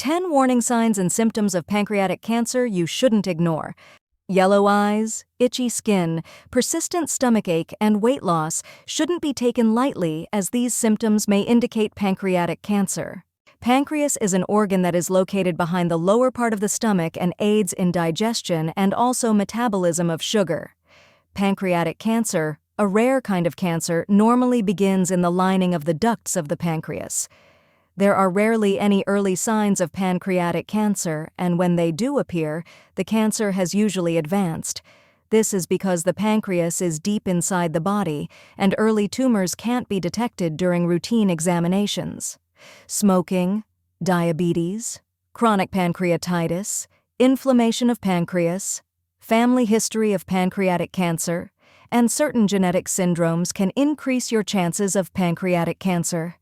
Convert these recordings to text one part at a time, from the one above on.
10 warning signs and symptoms of pancreatic cancer you shouldn't ignore. Yellow eyes, itchy skin, persistent stomachache, and weight loss shouldn't be taken lightly, as these symptoms may indicate pancreatic cancer. Pancreas is an organ that is located behind the lower part of the stomach and aids in digestion and also metabolism of sugar. Pancreatic cancer, a rare kind of cancer, normally begins in the lining of the ducts of the pancreas. There are rarely any early signs of pancreatic cancer, and when they do appear, the cancer has usually advanced. This is because the pancreas is deep inside the body, and early tumors can't be detected during routine examinations. Smoking, diabetes, chronic pancreatitis, inflammation of pancreas, family history of pancreatic cancer, and certain genetic syndromes can increase your chances of pancreatic cancer.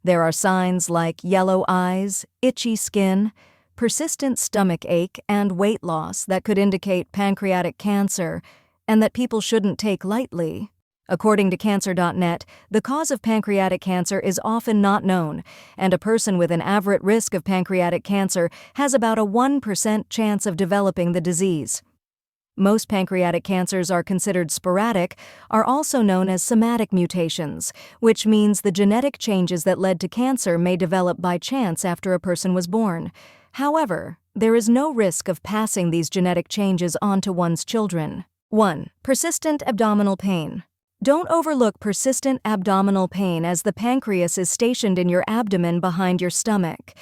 There are signs like yellow eyes, itchy skin, persistent stomach ache, and weight loss that could indicate pancreatic cancer and that people shouldn't take lightly. According to Cancer.net, the cause of pancreatic cancer is often not known, and a person with an average risk of pancreatic cancer has about a 1% chance of developing the disease. Most pancreatic cancers are considered sporadic, are also known as somatic mutations, which means the genetic changes that led to cancer may develop by chance after a person was born. However, there is no risk of passing these genetic changes on to one's children. 1. Persistent abdominal pain. Don't overlook persistent abdominal pain, as the pancreas is stationed in your abdomen behind your stomach.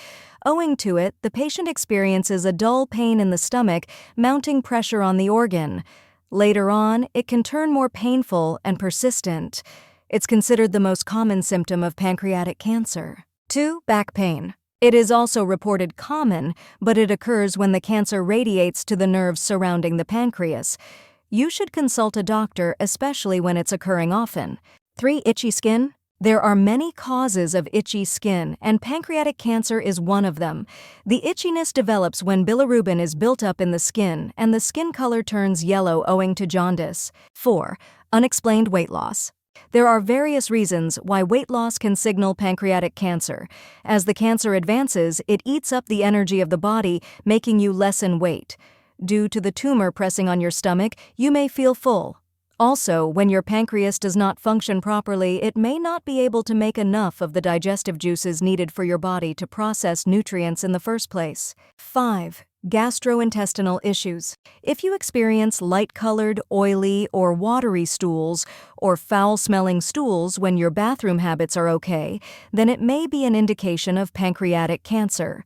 Owing to it, the patient experiences a dull pain in the stomach, mounting pressure on the organ. Later on, it can turn more painful and persistent. It's considered the most common symptom of pancreatic cancer. 2. Back pain. It is also reported common, but it occurs when the cancer radiates to the nerves surrounding the pancreas. You should consult a doctor, especially when it's occurring often. 3. Itchy skin. There are many causes of itchy skin, and pancreatic cancer is one of them. The itchiness develops when bilirubin is built up in the skin, and the skin color turns yellow owing to jaundice. 4. Unexplained weight loss. There are various reasons why weight loss can signal pancreatic cancer. As the cancer advances, it eats up the energy of the body, making you lessen weight. Due to the tumor pressing on your stomach, you may feel full. Also, when your pancreas does not function properly, it may not be able to make enough of the digestive juices needed for your body to process nutrients in the first place. 5. Gastrointestinal issues. If you experience light-colored, oily, or watery stools, or foul-smelling stools when your bathroom habits are okay, then it may be an indication of pancreatic cancer.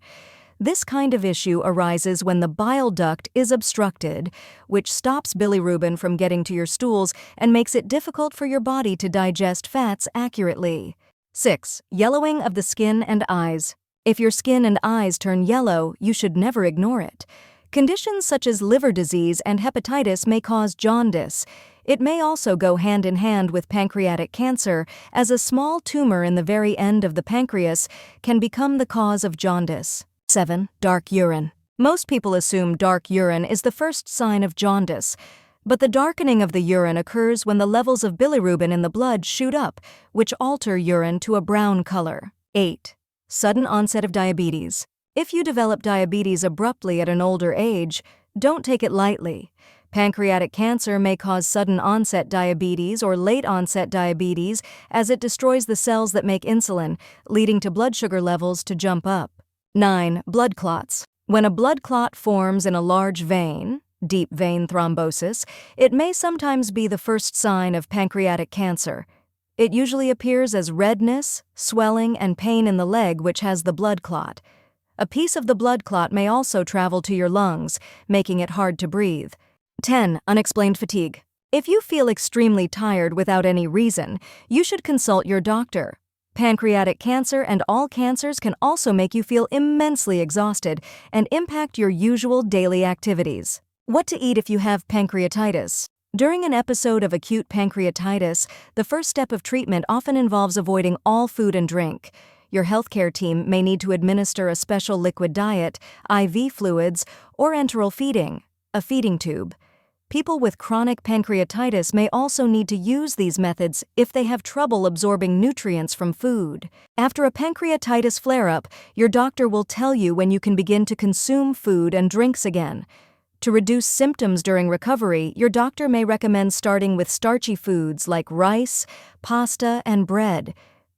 This kind of issue arises when the bile duct is obstructed, which stops bilirubin from getting to your stools and makes it difficult for your body to digest fats accurately. 6. Yellowing of the skin and eyes. If your skin and eyes turn yellow, you should never ignore it. Conditions such as liver disease and hepatitis may cause jaundice. It may also go hand in hand with pancreatic cancer, as a small tumor in the very end of the pancreas can become the cause of jaundice. 7. Dark urine. Most people assume dark urine is the first sign of jaundice, but the darkening of the urine occurs when the levels of bilirubin in the blood shoot up, which alter urine to a brown color. 8. Sudden onset of diabetes. If you develop diabetes abruptly at an older age, don't take it lightly. Pancreatic cancer may cause sudden onset diabetes or late onset diabetes, as it destroys the cells that make insulin, leading to blood sugar levels to jump up. 9. Blood clots. When a blood clot forms in a large vein, deep vein thrombosis, it may sometimes be the first sign of pancreatic cancer. It usually appears as redness, swelling, and pain in the leg which has the blood clot. A piece of the blood clot may also travel to your lungs, making it hard to breathe. 10. Unexplained fatigue. If you feel extremely tired without any reason, you should consult your doctor. Pancreatic cancer and all cancers can also make you feel immensely exhausted and impact your usual daily activities. What to eat if you have pancreatitis? During an episode of acute pancreatitis, the first step of treatment often involves avoiding all food and drink. Your healthcare team may need to administer a special liquid diet, IV fluids, or enteral feeding, a feeding tube. People with chronic pancreatitis may also need to use these methods if they have trouble absorbing nutrients from food. After a pancreatitis flare-up, your doctor will tell you when you can begin to consume food and drinks again. To reduce symptoms during recovery, your doctor may recommend starting with starchy foods like rice, pasta, and bread.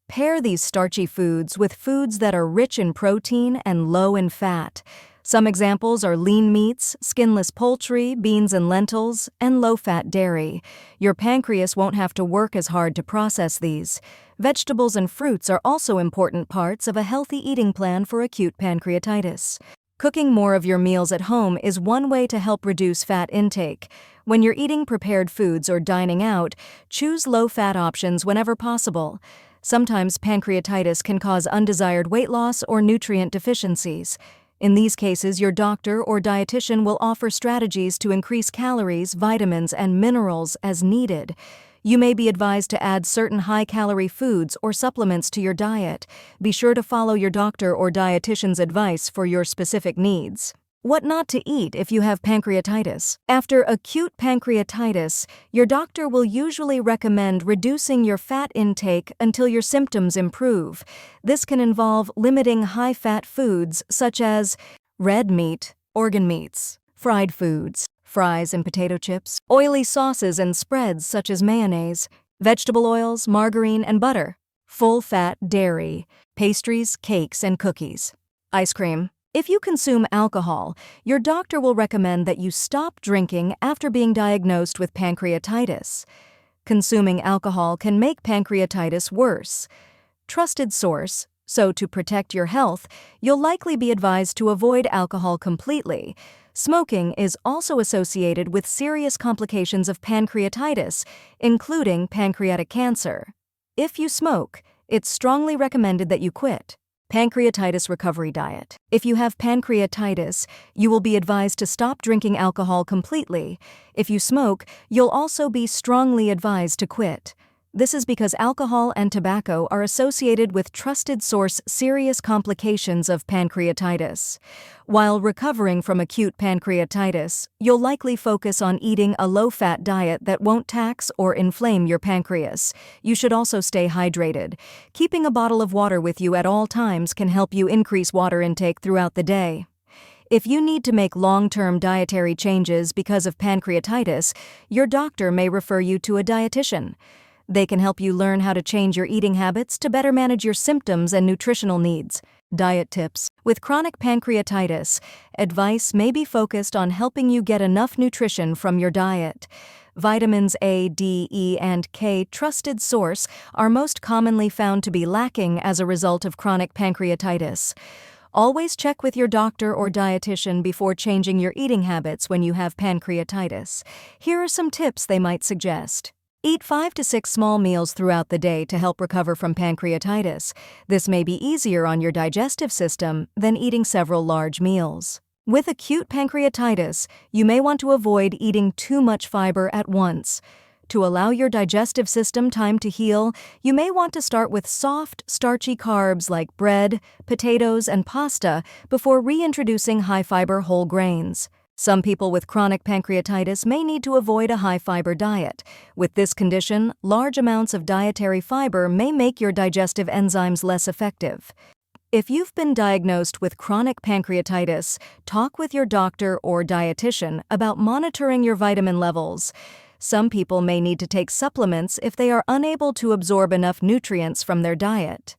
Pair these starchy foods with foods that are rich in protein and low in fat. Some examples are lean meats, skinless poultry, beans and lentils, and low-fat dairy. Your pancreas won't have to work as hard to process these. Vegetables and fruits are also important parts of a healthy eating plan for acute pancreatitis. Cooking more of your meals at home is one way to help reduce fat intake. When you're eating prepared foods or dining out, choose low-fat options whenever possible. Sometimes pancreatitis can cause undesired weight loss or nutrient deficiencies. In these cases, your doctor or dietitian will offer strategies to increase calories, vitamins, and minerals as needed. You may be advised to add certain high-calorie foods or supplements to your diet. Be sure to follow your doctor or dietitian's advice for your specific needs. What not to eat if you have pancreatitis. After acute pancreatitis, your doctor will usually recommend reducing your fat intake until your symptoms improve. This can involve limiting high-fat foods such as red meat, organ meats, fried foods, fries and potato chips, oily sauces and spreads such as mayonnaise, vegetable oils, margarine and butter, full-fat dairy, pastries, cakes and cookies, ice cream. If you consume alcohol, your doctor will recommend that you stop drinking after being diagnosed with pancreatitis. Consuming alcohol can make pancreatitis worse. Trusted source, so to protect your health, you'll likely be advised to avoid alcohol completely. Smoking is also associated with serious complications of pancreatitis, including pancreatic cancer. If you smoke, it's strongly recommended that you quit. Pancreatitis recovery diet. If you have pancreatitis, you will be advised to stop drinking alcohol completely. If you smoke, you'll also be strongly advised to quit. This is because alcohol and tobacco are associated with trusted source serious complications of pancreatitis. While recovering from acute pancreatitis, you'll likely focus on eating a low-fat diet that won't tax or inflame your pancreas. You should also stay hydrated. Keeping a bottle of water with you at all times can help you increase water intake throughout the day. If you need to make long-term dietary changes because of pancreatitis, your doctor may refer you to a dietitian. They can help you learn how to change your eating habits to better manage your symptoms and nutritional needs. Diet tips. With chronic pancreatitis, advice may be focused on helping you get enough nutrition from your diet. Vitamins A, D, E, and K, trusted source, are most commonly found to be lacking as a result of chronic pancreatitis. Always check with your doctor or dietitian before changing your eating habits when you have pancreatitis. Here are some tips they might suggest. Eat 5 to 6 small meals throughout the day to help recover from pancreatitis. This may be easier on your digestive system than eating several large meals. With acute pancreatitis, you may want to avoid eating too much fiber at once. To allow your digestive system time to heal, you may want to start with soft, starchy carbs like bread, potatoes, and pasta before reintroducing high-fiber whole grains. Some people with chronic pancreatitis may need to avoid a high-fiber diet. With this condition, large amounts of dietary fiber may make your digestive enzymes less effective. If you've been diagnosed with chronic pancreatitis, talk with your doctor or dietitian about monitoring your vitamin levels. Some people may need to take supplements if they are unable to absorb enough nutrients from their diet.